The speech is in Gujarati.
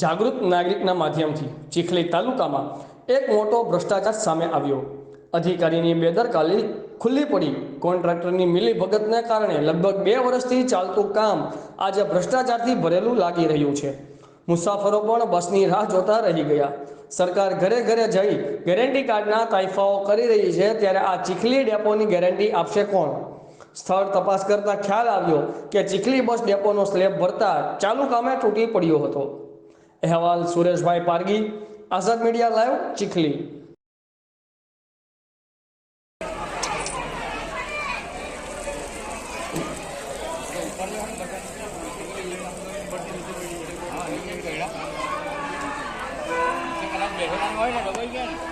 જાગૃત નાગરિકના માધ્યમથી ચીખલી તાલુકામાં એક મોટો ભ્રષ્ટાચાર સામે આવ્યો। અધિકારીની બેદરકારી ખુલ્લી પડી। કોન્ટ્રાક્ટરની મિલીભગતને કારણે લગભગ 2 વર્ષથી ચાલતું કામ આજે ભ્રષ્ટાચારથી ભરેલું લાગી રહ્યું છે। મુસાફરો પણ બસની રાહ જોતા રહી ગયા। સરકાર ઘરે ઘરે જઈ ગેરંટી કાર્ડના તાઇફાઓ કરી રહી છે, ત્યારે આ ચીખલી ડેપોની ગેરંટી આપશે કોણ? સ્થળ તપાસ કરતા ખ્યાલ આવ્યો કે ચીખલી બસ ડેપોનો સ્લેબ ભરતા ચાલુ કામે તૂટી પડ્યો હતો। અહેવાલ સુરેશભાઈ પારગી, આઝાદ મીડિયા લાઈવ, ચીખલી। બેઠા હોય ને